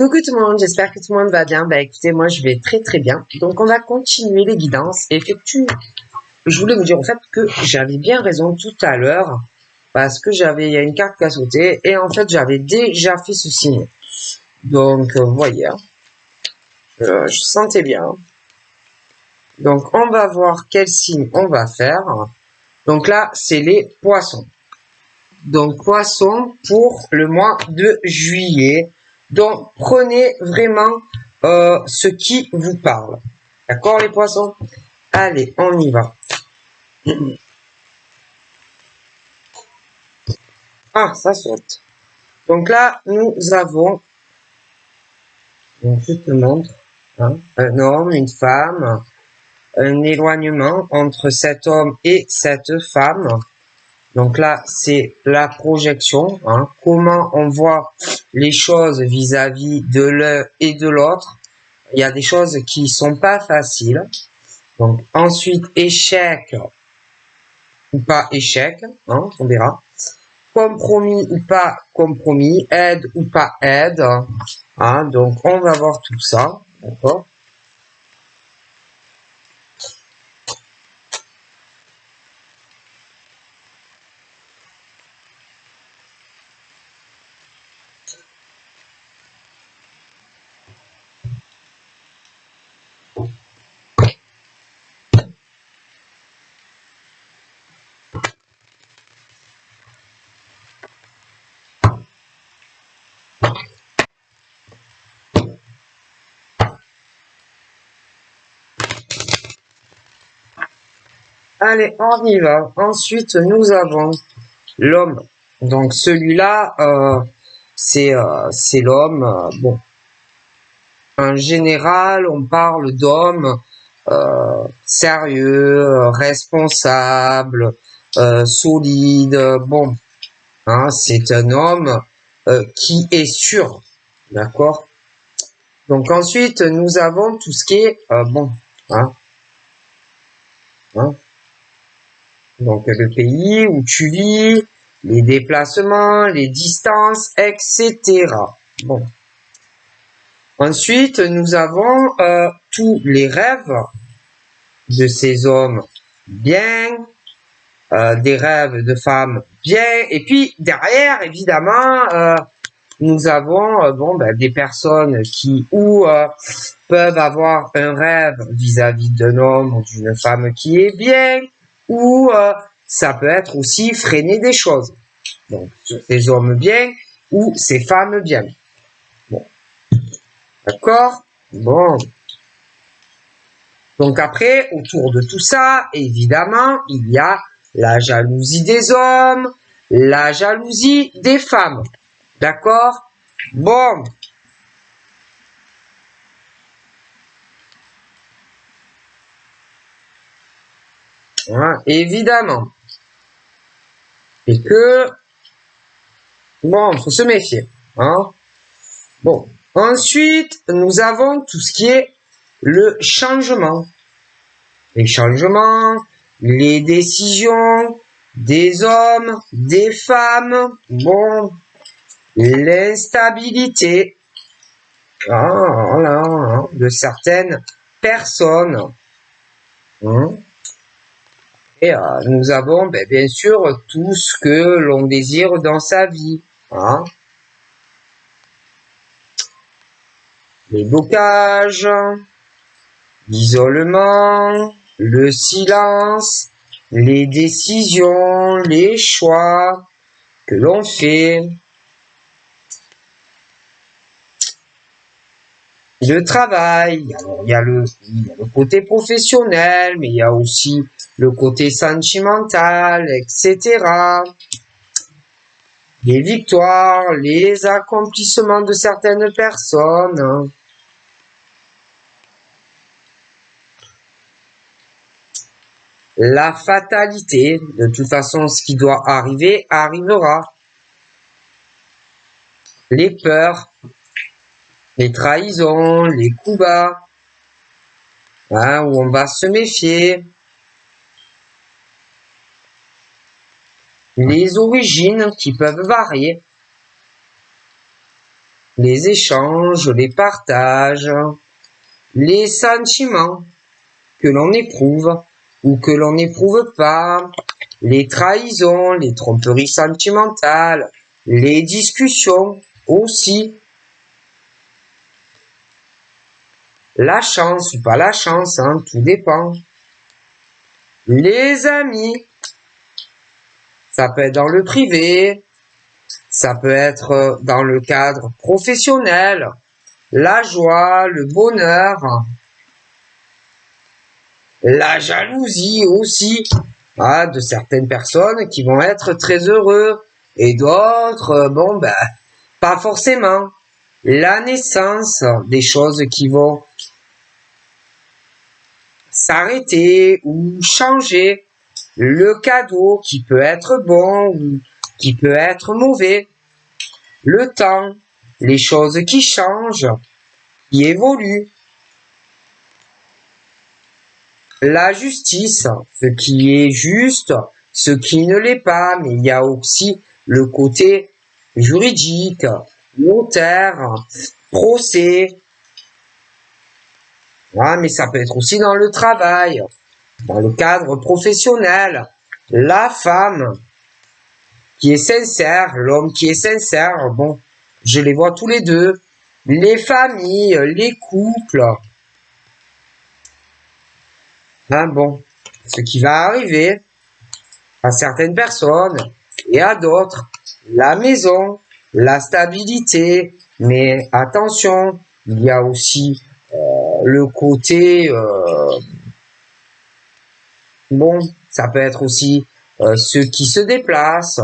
Coucou tout le monde, j'espère que tout le monde va bien. Bah écoutez, moi je vais très très bien. Donc on va continuer les guidances. Je voulais vous dire en fait que j'avais bien raison tout à l'heure parce que il y a une carte qui a sauté et en fait j'avais déjà fait ce signe. Donc vous voyez, je sentais bien. Donc on va voir quel signe on va faire. Donc là c'est les poissons. Donc poissons pour le mois de juillet. Donc prenez vraiment ce qui vous parle. D'accord les poissons? Allez, on y va. Ah, ça saute. Donc là, nous avons, donc je te montre, un homme, une femme, un éloignement entre cet homme et cette femme. Donc là, c'est la projection, comment on voit les choses vis-à-vis de l'un et de l'autre. Il y a des choses qui sont pas faciles. Donc ensuite, échec ou pas échec, on verra. Compromis ou pas compromis, aide ou pas aide. Donc on va voir tout ça, d'accord. Allez, on y va. Ensuite, nous avons l'homme. Donc celui-là, c'est l'homme. Bon, en général, on parle d'homme sérieux, responsable, solide. Bon, c'est un homme qui est sûr, d'accord. Donc ensuite, nous avons tout ce qui est bon, donc le pays où tu vis, les déplacements, les distances, etc. Bon. Ensuite, nous avons tous les rêves de ces hommes bien, des rêves de femmes bien, et puis derrière, évidemment, nous avons des personnes qui peuvent avoir un rêve vis-à-vis d'un homme ou d'une femme qui est bien, ou ça peut être aussi freiner des choses. Donc, ces hommes bien ou ces femmes bien. Bon. D'accord? Bon. Donc après, autour de tout ça, évidemment, il y a la jalousie des hommes, la jalousie des femmes. D'accord? Bon. Évidemment. Et que, bon, faut se méfier. Bon. Ensuite, nous avons tout ce qui est le changement. Les changements, les décisions des hommes, des femmes, bon, l'instabilité, de certaines personnes. Et nous avons bien sûr tout ce que l'on désire dans sa vie. Les blocages, l'isolement, le silence, les décisions, les choix que l'on fait. Le travail, alors, il y a le côté professionnel, mais il y a aussi le côté sentimental, etc. Les victoires, les accomplissements de certaines personnes. La fatalité, de toute façon, ce qui doit arriver, arrivera. Les peurs, les trahisons, les coups bas, où on va se méfier. Les origines qui peuvent varier. les échanges, les partages, les sentiments que l'on éprouve ou que l'on n'éprouve pas, les trahisons, les tromperies sentimentales, les discussions aussi, la chance ou pas la chance, hein, tout dépend. Les amis, ça peut être dans le privé, ça peut être dans le cadre professionnel, la joie, le bonheur, la jalousie aussi, de certaines personnes qui vont être très heureux et d'autres, bon, ben, pas forcément. La naissance, des choses qui vont s'arrêter ou changer. Le cadeau qui peut être bon ou qui peut être mauvais. Le temps, les choses qui changent, qui évoluent. La justice, ce qui est juste, ce qui ne l'est pas, mais il y a aussi le côté juridique, notaire, procès. Mais ça peut être aussi dans le travail, dans le cadre professionnel. La femme qui est sincère, l'homme qui est sincère, bon, je les vois tous les deux. Les familles, les couples. Bon, ce qui va arriver à certaines personnes et à d'autres, la maison, la stabilité, mais attention, il y a aussi le côté, bon, ça peut être aussi ceux qui se déplacent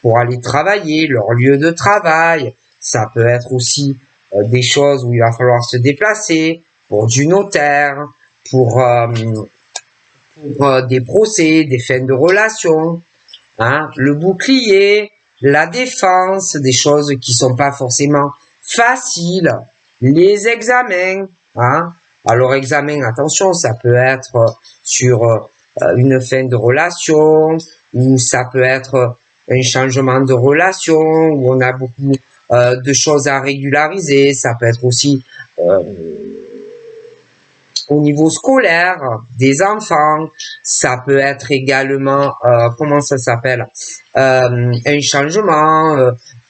pour aller travailler, leur lieu de travail, ça peut être aussi des choses où il va falloir se déplacer pour du notaire, pour des procès, des fins de relations, le bouclier, la défense, des choses qui sont pas forcément faciles, les examens, Alors examen, attention, ça peut être sur une fin de relation, ou ça peut être un changement de relation, où on a beaucoup de choses à régulariser, ça peut être aussi au niveau scolaire des enfants, ça peut être également, comment ça s'appelle, un changement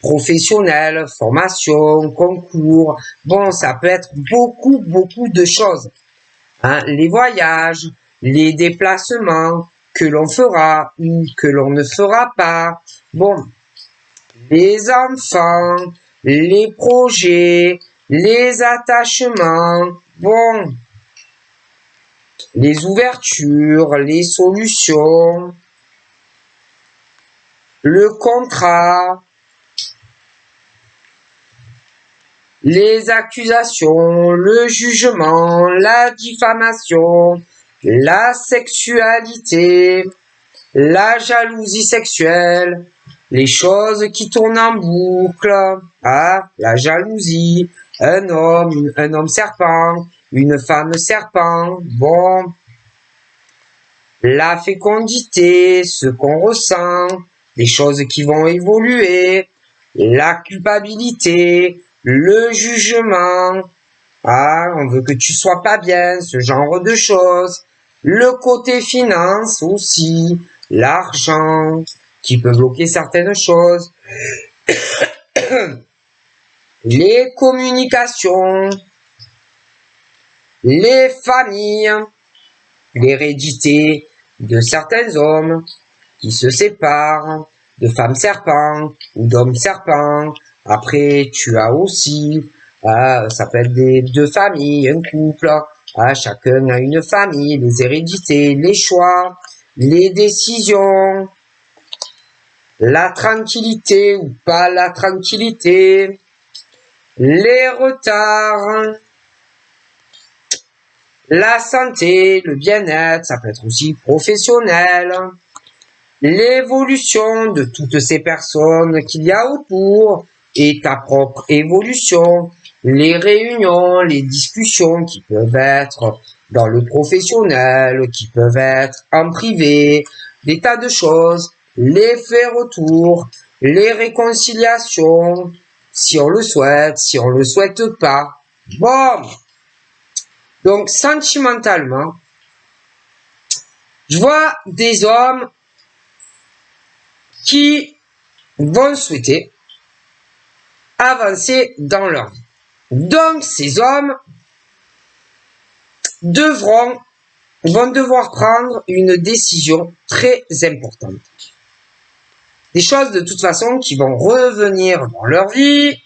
professionnel, formation, concours. Bon, ça peut être beaucoup de choses. Les voyages, les déplacements que l'on fera ou que l'on ne fera pas. Bon, les enfants, les projets, les attachements. Bon, les ouvertures, les solutions, le contrat, les accusations, le jugement, la diffamation, la sexualité, la jalousie sexuelle, les choses qui tournent en boucle, la jalousie, un homme serpent, une femme serpent, bon, la fécondité, ce qu'on ressent, les choses qui vont évoluer, la culpabilité, le jugement, on veut que tu sois pas bien, ce genre de choses, le côté finance aussi, l'argent, qui peut bloquer certaines choses, les communications, les familles, l'hérédité de certains hommes qui se séparent, de femmes serpents ou d'hommes serpents. Après, tu as aussi, ça peut être deux familles, un couple, chacun a une famille, les hérédités, les choix, les décisions, la tranquillité ou pas la tranquillité, les retards, la santé, le bien-être, ça peut être aussi professionnel, l'évolution de toutes ces personnes qu'il y a autour et ta propre évolution, les réunions, les discussions qui peuvent être dans le professionnel, qui peuvent être en privé, des tas de choses, les faits retours, les réconciliations, si on le souhaite, si on le souhaite pas. Bon. Donc, sentimentalement, je vois des hommes qui vont souhaiter avancer dans leur vie. Donc, ces hommes vont devoir prendre une décision très importante. Des choses de toute façon qui vont revenir dans leur vie,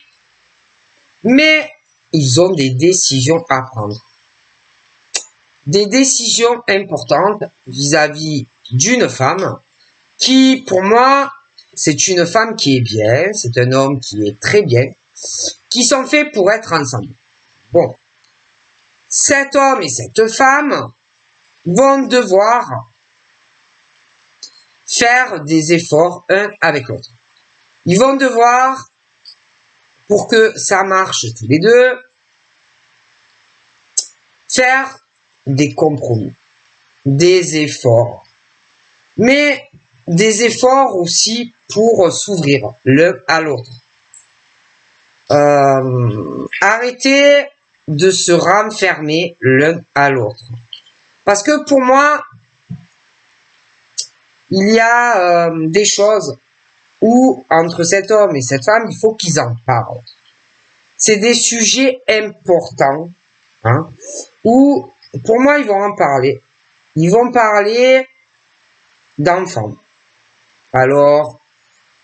mais ils ont des décisions à prendre. Des décisions importantes vis-à-vis d'une femme qui, pour moi, c'est une femme qui est bien, c'est un homme qui est très bien, qui sont faits pour être ensemble. Bon, cet homme et cette femme vont devoir faire des efforts un avec l'autre. Ils vont devoir, pour que ça marche tous les deux, faire des compromis, des efforts, mais des efforts aussi pour s'ouvrir l'un à l'autre. Arrêter de se renfermer l'un à l'autre. Parce que pour moi, il y a des choses où, entre cet homme et cette femme, il faut qu'ils en parlent. C'est des sujets importants, hein, où, pour moi, ils vont en parler. Ils vont parler d'enfants. Alors,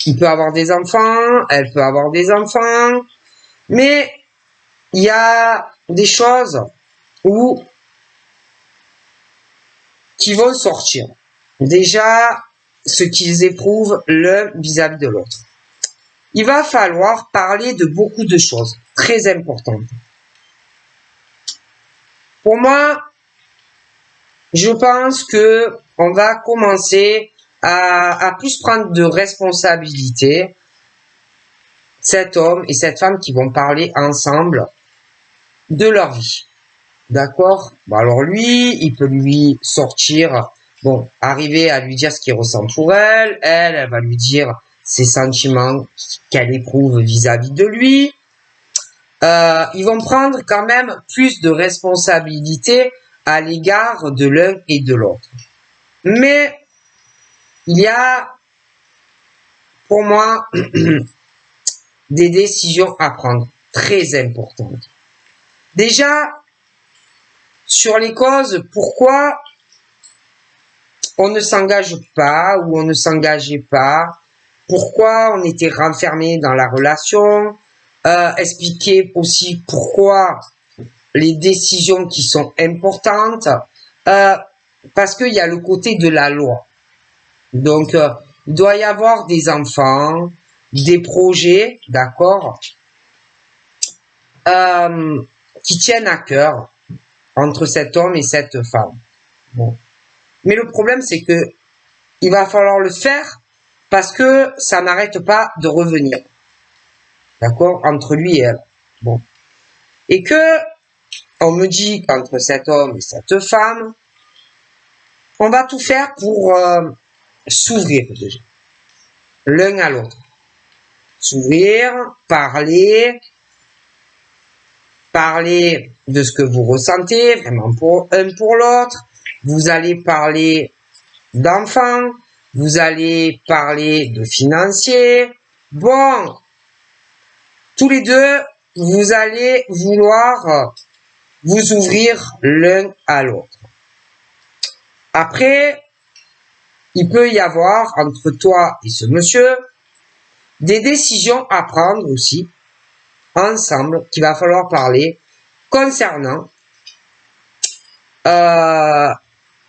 il peut avoir des enfants, elle peut avoir des enfants, mais il y a des choses qui vont sortir. Déjà, ce qu'ils éprouvent l'un vis-à-vis de l'autre. Il va falloir parler de beaucoup de choses très importantes. Pour moi, je pense que on va commencer à plus prendre de responsabilités, cet homme et cette femme qui vont parler ensemble de leur vie. D'accord? Bon, alors lui, il peut lui sortir, bon, arriver à lui dire ce qu'il ressent pour elle. Elle va lui dire ses sentiments qu'elle éprouve vis-à-vis de lui. Ils vont prendre quand même plus de responsabilités à l'égard de l'un et de l'autre. Mais il y a, pour moi, des décisions à prendre très importantes. Déjà, sur les causes, pourquoi on ne s'engage pas ou on ne s'engageait pas, pourquoi on était renfermé dans la relation, expliquer aussi pourquoi les décisions qui sont importantes, parce qu'il y a le côté de la loi. Donc, il doit y avoir des enfants, des projets, d'accord, qui tiennent à cœur entre cet homme et cette femme. Bon. Mais le problème, c'est que il va falloir le faire parce que ça n'arrête pas de revenir. D'accord? Entre lui et elle. Bon. Et que, on me dit qu'entre cet homme et cette femme, on va tout faire pour s'ouvrir déjà. L'un à l'autre. S'ouvrir, parler de ce que vous ressentez, vraiment pour un pour l'autre. Vous allez parler d'enfants, vous allez parler de financier. Bon, tous les deux, vous allez vouloir vous ouvrir l'un à l'autre. Après, il peut y avoir entre toi et ce monsieur des décisions à prendre aussi ensemble qu'il va falloir parler concernant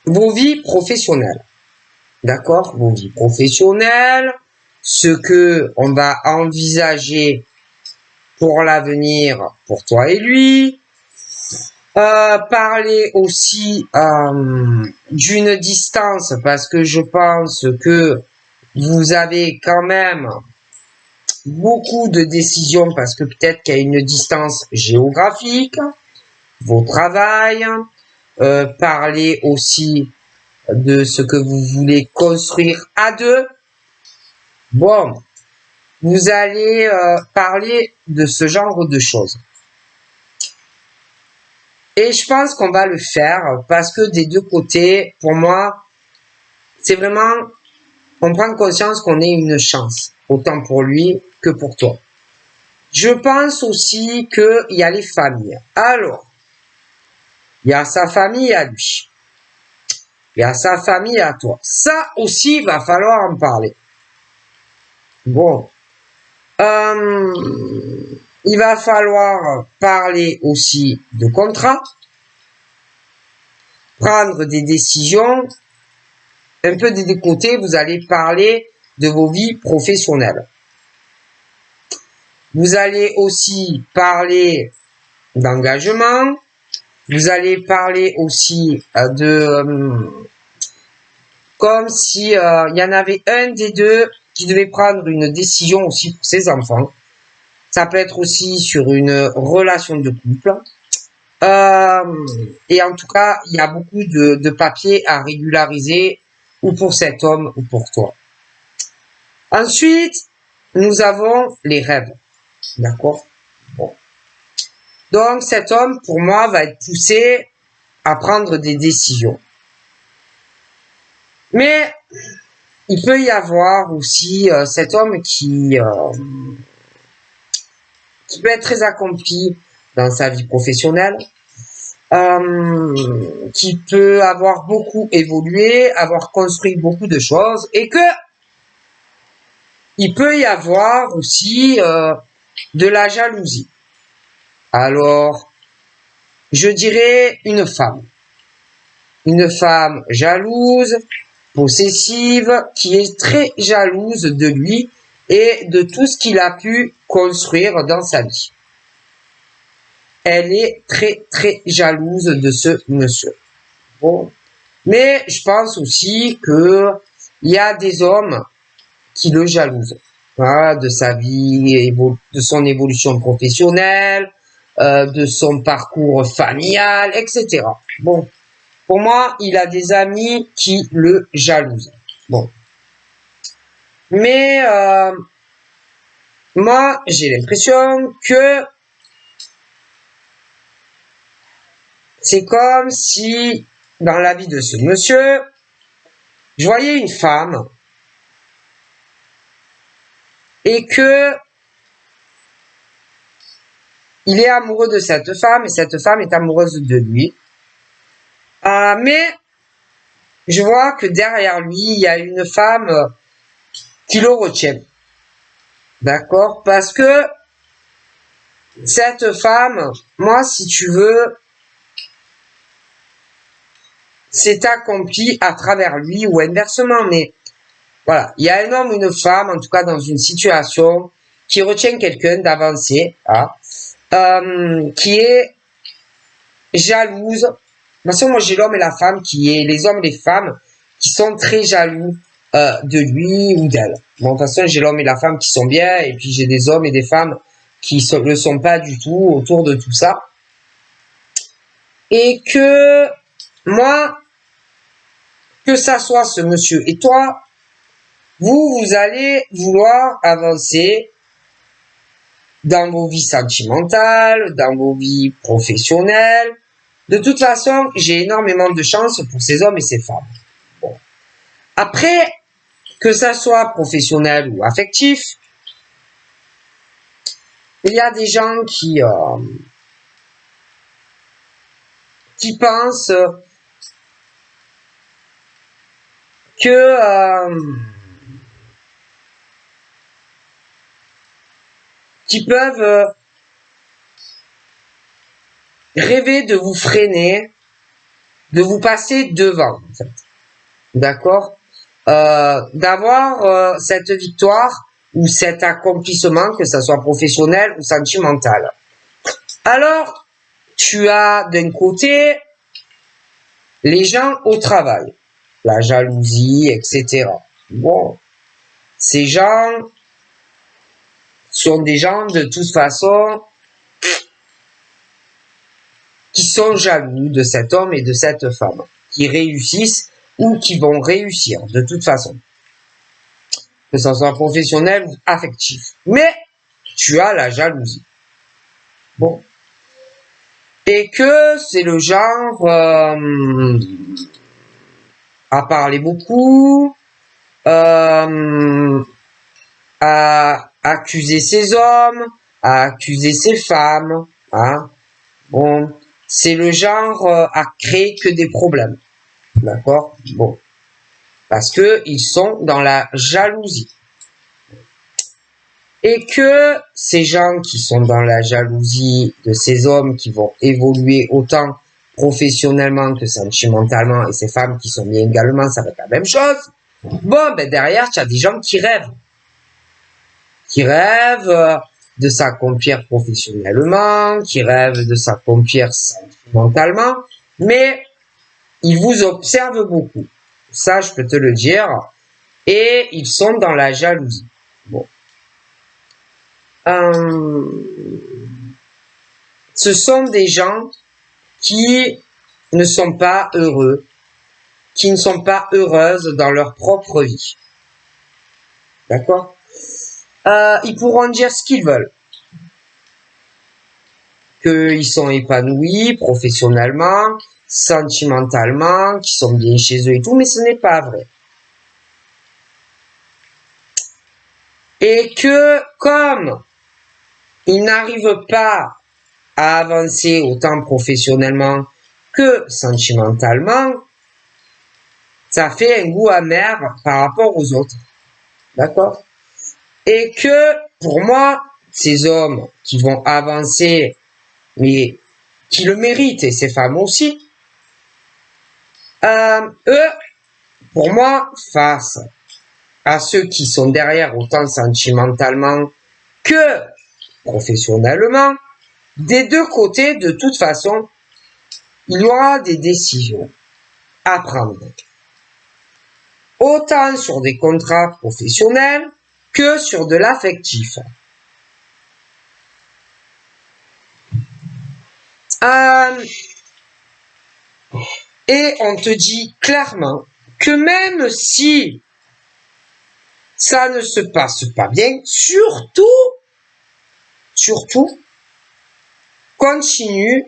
vos vies professionnelles. D'accord? Vos vies professionnelles, ce que on va envisager pour l'avenir pour toi et lui. Parler aussi d'une distance parce que je pense que vous avez quand même beaucoup de décisions parce que peut-être qu'il y a une distance géographique, vos travail, parler aussi de ce que vous voulez construire à deux. Bon, vous allez parler de ce genre de choses. Et je pense qu'on va le faire parce que des deux côtés, pour moi, c'est vraiment, on prend conscience qu'on ait une chance, autant pour lui que pour toi. Je pense aussi qu'il y a les familles. Alors, il y a sa famille à lui. Il y a sa famille à toi. Ça aussi, il va falloir en parler. Bon. Il va falloir parler aussi de contrat. Prendre des décisions. Un peu des deux côtés, vous allez parler de vos vies professionnelles. Vous allez aussi parler d'engagement. Vous allez parler aussi comme si il y en avait un des deux qui devait prendre une décision aussi pour ses enfants. Ça peut être aussi sur une relation de couple. Et en tout cas, il y a beaucoup de papiers à régulariser ou pour cet homme ou pour toi. Ensuite, nous avons les rêves. D'accord? Bon. Donc, cet homme, pour moi, va être poussé à prendre des décisions. Mais il peut y avoir aussi cet homme qui peut être très accompli dans sa vie professionnelle, qui peut avoir beaucoup évolué, avoir construit beaucoup de choses, et que il peut y avoir aussi de la jalousie. Alors, je dirais une femme jalouse, possessive, qui est très jalouse de lui et de tout ce qu'il a pu construire dans sa vie. Elle est très, très jalouse de ce monsieur. Bon. Mais je pense aussi que il y a des hommes qui le jalousent. Voilà, de sa vie, de son évolution professionnelle, de son parcours familial, etc. Bon. Pour moi, il a des amis qui le jalousent. Bon. Mais moi, j'ai l'impression que c'est comme si, dans la vie de ce monsieur, je voyais une femme et que il est amoureux de cette femme et cette femme est amoureuse de lui. Mais je vois que derrière lui, il y a une femme qui le retient. D'accord? Parce que cette femme, moi, si tu veux, s'est accompli à travers lui ou inversement. Mais voilà, il y a un homme ou une femme, en tout cas dans une situation, qui retient quelqu'un d'avancé, qui est jalouse. De toute façon, moi j'ai l'homme et la femme les hommes et les femmes qui sont très jaloux de lui ou d'elle. Bon, de toute façon, j'ai l'homme et la femme qui sont bien, et puis j'ai des hommes et des femmes qui ne le sont pas du tout autour de tout ça. Et que moi, que ça soit ce monsieur et toi, vous allez vouloir avancer dans vos vies sentimentales, dans vos vies professionnelles. De toute façon, j'ai énormément de chance pour ces hommes et ces femmes. Bon. Après, que ça soit professionnel ou affectif, il y a des gens qui pensent que qui peuvent rêver de vous freiner, de vous passer devant, en fait. D'accord? D'avoir cette victoire ou cet accomplissement, que ça soit professionnel ou sentimental. Alors, tu as d'un côté les gens au travail, la jalousie, etc. Bon, ces gens sont des gens de toute façon qui sont jaloux de cet homme et de cette femme, qui réussissent ou qui vont réussir de toute façon. que ce soit professionnel ou affectif. Mais tu as la jalousie. Bon. Et que c'est le genre à parler beaucoup, à accuser ses hommes, à accuser ses femmes. Hein. Bon, c'est le genre à créer que des problèmes. D'accord? Bon. Parce que ils sont dans la jalousie. Et que ces gens qui sont dans la jalousie de ces hommes qui vont évoluer autant professionnellement que sentimentalement, et ces femmes qui sont bien également, ça va être la même chose. Bon, ben derrière, tu as des gens qui rêvent de s'accomplir professionnellement, qui rêvent de s'accomplir sentimentalement, mais ils vous observent beaucoup. Ça, je peux te le dire. Et ils sont dans la jalousie. Bon. Ce sont des gens qui ne sont pas heureux, qui ne sont pas heureuses dans leur propre vie. D'accord? Ils pourront dire ce qu'ils veulent. Qu'ils sont épanouis professionnellement, sentimentalement, qu'ils sont bien chez eux et tout, mais ce n'est pas vrai. Et que comme ils n'arrivent pas à avancer autant professionnellement que sentimentalement, ça fait un goût amer par rapport aux autres. D'accord? Et que, pour moi, ces hommes qui vont avancer, mais qui le méritent, et ces femmes aussi, eux, pour moi, face à ceux qui sont derrière autant sentimentalement que professionnellement, des deux côtés, de toute façon, il y aura des décisions à prendre. Autant sur des contrats professionnels que sur de l'affectif. Et on te dit clairement que même si ça ne se passe pas bien, surtout, continue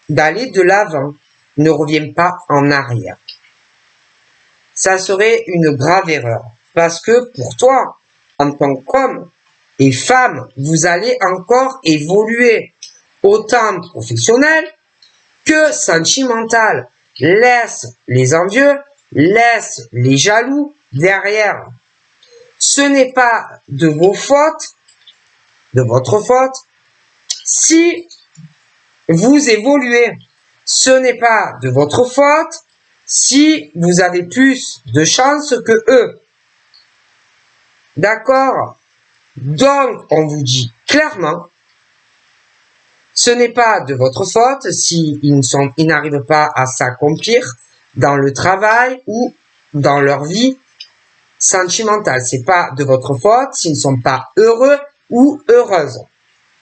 d'aller de l'avant. Ne reviens pas en arrière. Ça serait une grave erreur. Parce que pour toi, en tant qu'homme et femme, vous allez encore évoluer autant professionnel que sentimental. Laisse les envieux, laisse les jaloux derrière. Ce n'est pas de vos fautes, de votre faute, si vous évoluez. Ce n'est pas de votre faute si vous avez plus de chance que eux. D'accord? Donc, on vous dit clairement, ce n'est pas de votre faute si ils n'arrivent pas à s'accomplir dans le travail ou dans leur vie sentimentale. C'est pas de votre faute s'ils ne sont pas heureux ou heureuses.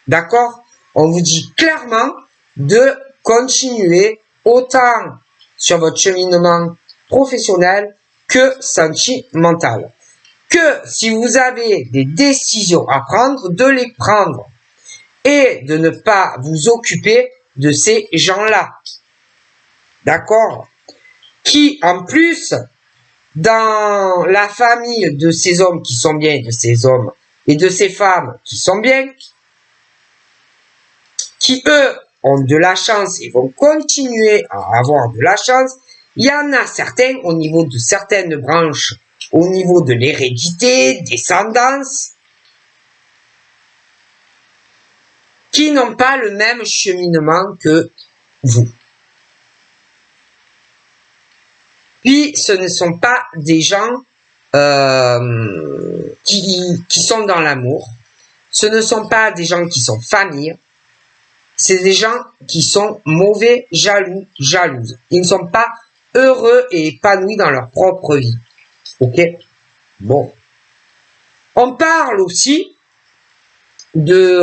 D'accord? On vous dit clairement de continuer autant sur votre cheminement professionnel que sentimental. Que si vous avez des décisions à prendre, de les prendre et de ne pas vous occuper de ces gens-là. D'accord? Qui, en plus, dans la famille de ces hommes qui sont bien, de ces hommes et de ces femmes qui sont bien, qui, eux, ont de la chance et vont continuer à avoir de la chance, il y en a certains au niveau de certaines branches, au niveau de l'hérédité, descendance, qui n'ont pas le même cheminement que vous. Puis, ce ne sont pas des gens qui sont dans l'amour. Ce ne sont pas des gens qui sont familles. C'est des gens qui sont mauvais, jaloux, jalouses. Ils ne sont pas heureux et épanouis dans leur propre vie. Ok? Bon. On parle aussi de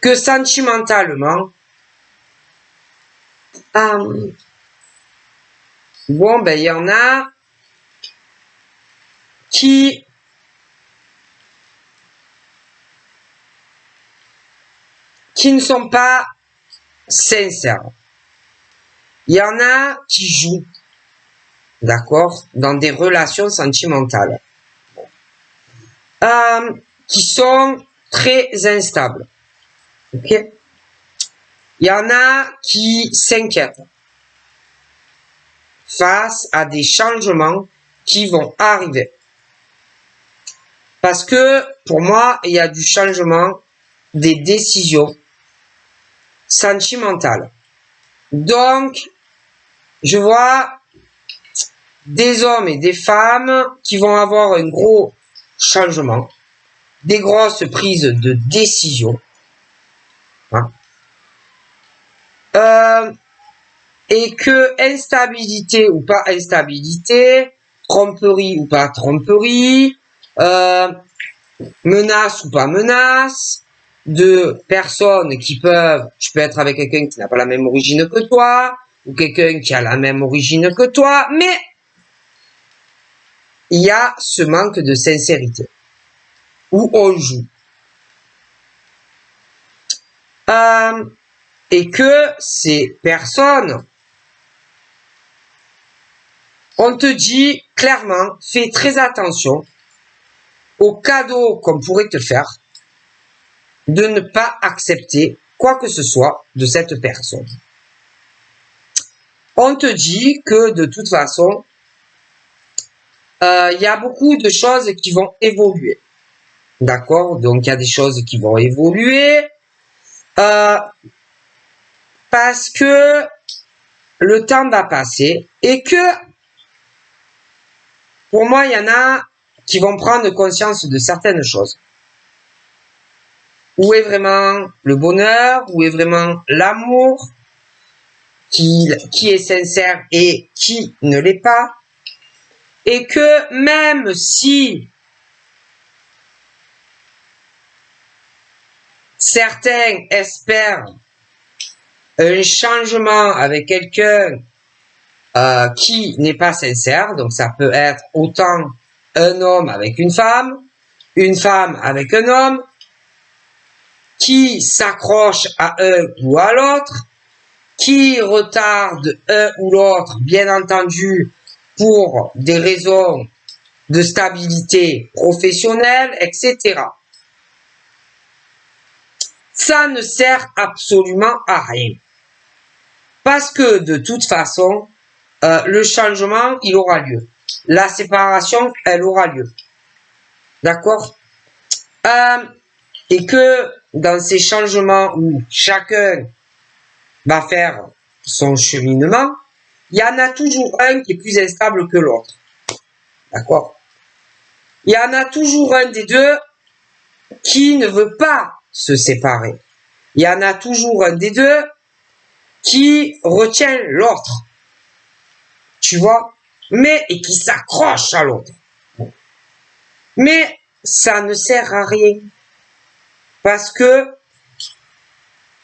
que sentimentalement, bon, ben, il y en a qui ne sont pas sincères. Il y en a qui jouent, d'accord, dans des relations sentimentales, qui sont très instables. Ok. Il y en a qui s'inquiètent face à des changements qui vont arriver. Parce que pour moi, il y a du changement des décisions sentimentales. Donc, je vois des hommes et des femmes qui vont avoir un gros changement, des grosses prises de décision. Hein. Et que instabilité ou pas instabilité, tromperie ou pas tromperie, menace ou pas menace, de personnes qui peuvent, tu peux être avec quelqu'un qui n'a pas la même origine que toi, ou quelqu'un qui a la même origine que toi, mais il y a ce manque de sincérité, où on joue. Et que ces personnes, on te dit clairement, fais très attention aux cadeaux qu'on pourrait te faire, de ne pas accepter quoi que ce soit de cette personne. On te dit que de toute façon, il y a beaucoup de choses qui vont évoluer. D'accord? Donc, il y a des choses qui vont évoluer parce que le temps va passer et que, pour moi, il y en a qui vont prendre conscience de certaines choses. Où est vraiment le bonheur? Où est vraiment l'amour? Qui est sincère et qui ne l'est pas? Et que même si certains espèrent un changement avec quelqu'un qui n'est pas sincère, donc ça peut être autant un homme avec une femme avec un homme, qui s'accroche à un ou à l'autre, qui retarde un ou l'autre, bien entendu, pour des raisons de stabilité professionnelle, etc. Ça ne sert absolument à rien. Parce que de toute façon, le changement, il aura lieu. La séparation, elle aura lieu. D'accord? Et que dans ces changements où chacun va faire son cheminement, il y en a toujours un qui est plus instable que l'autre. D'accord? Il y en a toujours un des deux qui ne veut pas se séparer. Il y en a toujours un des deux qui retient l'autre. Tu vois? Mais, et qui s'accroche à l'autre. Mais, ça ne sert à rien. Parce que,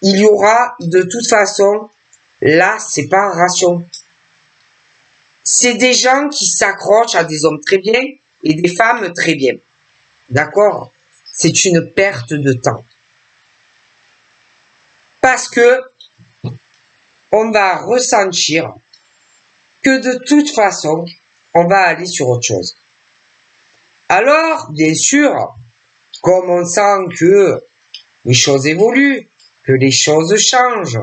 il y aura de toute façon la séparation. C'est des gens qui s'accrochent à des hommes très bien et des femmes très bien. D'accord? C'est une perte de temps. Parce que on va ressentir que de toute façon, on va aller sur autre chose. Alors, bien sûr, comme on sent que les choses évoluent, que les choses changent,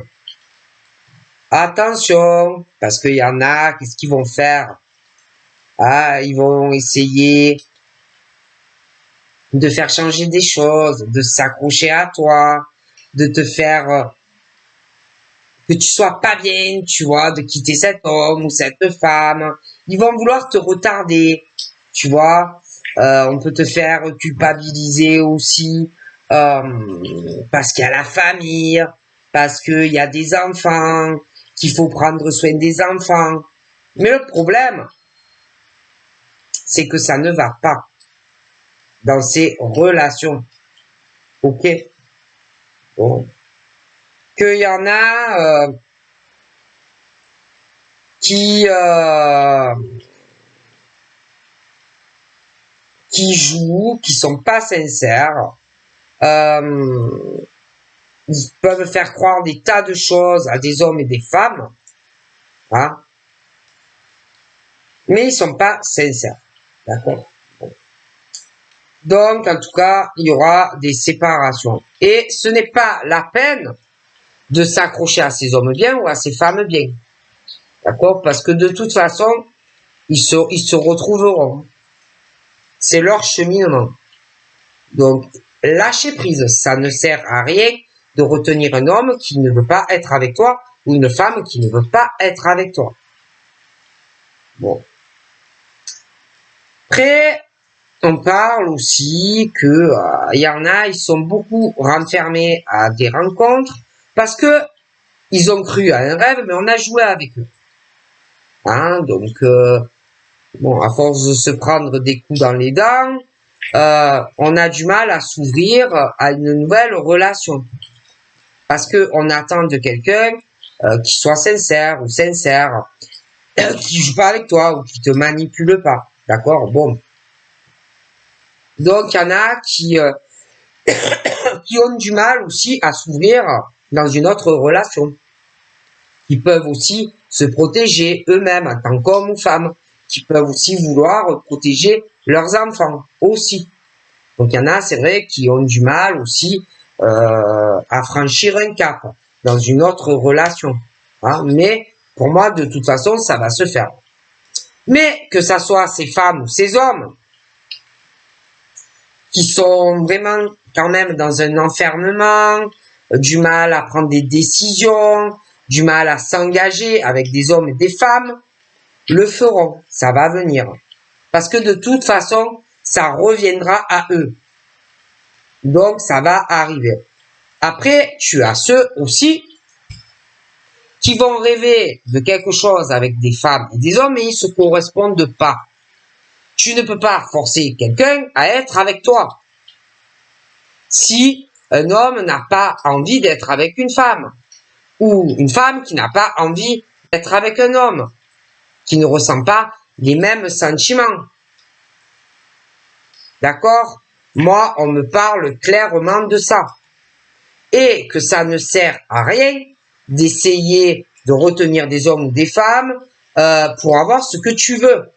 attention, parce qu'il y en a, qu'est-ce qu'ils vont faire? Ah, ils vont essayer de faire changer des choses, de s'accrocher à toi, de te faire que tu sois pas bien, tu vois, de quitter cet homme ou cette femme. Ils vont vouloir te retarder, tu vois. On peut te faire culpabiliser aussi parce qu'il y a la famille, parce qu'il y a des enfants, qu'il faut prendre soin des enfants. Mais le problème, c'est que ça ne va pas dans ces relations. Ok? Bon. Qu'il y en a qui qui jouent, qui sont pas sincères. Ils peuvent faire croire des tas de choses à des hommes et des femmes, hein, mais ils sont pas sincères, d'accord. Bon. Donc, en tout cas, il y aura des séparations. Et ce n'est pas la peine de s'accrocher à ces hommes bien ou à ces femmes bien, d'accord, parce que de toute façon, ils se retrouveront. C'est leur cheminement. Donc, lâcher prise, ça ne sert à rien de retenir un homme qui ne veut pas être avec toi ou une femme qui ne veut pas être avec toi. Bon. Après, on parle aussi que y en a, ils sont beaucoup renfermés à des rencontres parce que ils ont cru à un rêve, mais on a joué avec eux. Hein, donc, bon, à force de se prendre des coups dans les dents, on a du mal à s'ouvrir à une nouvelle relation. Parce que on attend de quelqu'un qui soit sincère ou sincère, qui joue pas avec toi ou qui te manipule pas. D'accord? Bon. Donc, il y en a qui ont du mal aussi à s'ouvrir dans une autre relation. Qui peuvent aussi se protéger eux-mêmes en tant qu'hommes ou femmes. Qui peuvent aussi vouloir protéger leurs enfants aussi. Donc, il y en a, c'est vrai, qui ont du mal aussi à franchir un cap dans une autre relation. Hein, mais pour moi, de toute façon, ça va se faire. Mais que ça soit ces femmes ou ces hommes qui sont vraiment quand même dans un enfermement, du mal à prendre des décisions, du mal à s'engager avec des hommes et des femmes, le feront. Ça va venir. Parce que de toute façon, ça reviendra à eux. Donc, ça va arriver. Après, tu as ceux aussi qui vont rêver de quelque chose avec des femmes et des hommes, mais ils se correspondent pas. Tu ne peux pas forcer quelqu'un à être avec toi. Si un homme n'a pas envie d'être avec une femme, ou une femme qui n'a pas envie d'être avec un homme, qui ne ressent pas les mêmes sentiments. D'accord? Moi, on me parle clairement de ça. Et que ça ne sert à rien d'essayer de retenir des hommes ou des femmes pour avoir ce que tu veux.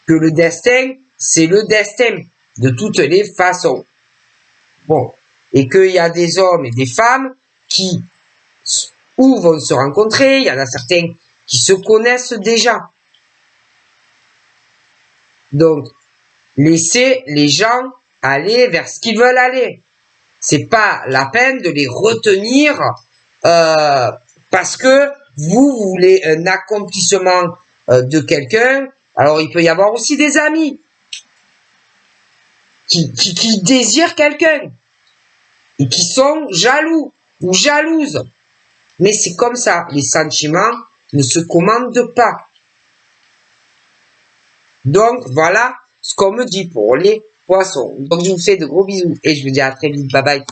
Que le destin, c'est le destin, de toutes les façons. Bon. Et qu'il y a des hommes et des femmes qui ou vont se rencontrer, il y en a certains qui se connaissent déjà. Donc, laissez les gens aller vers ce qu'ils veulent aller. C'est pas la peine de les retenir parce que vous voulez un accomplissement de quelqu'un. Alors, il peut y avoir aussi des amis qui désirent quelqu'un et qui sont jaloux ou jalouses. Mais c'est comme ça, les sentiments ne se commandent pas. Donc, voilà ce qu'on me dit pour les poissons. Donc, je vous fais de gros bisous et je vous dis à très vite. Bye bye.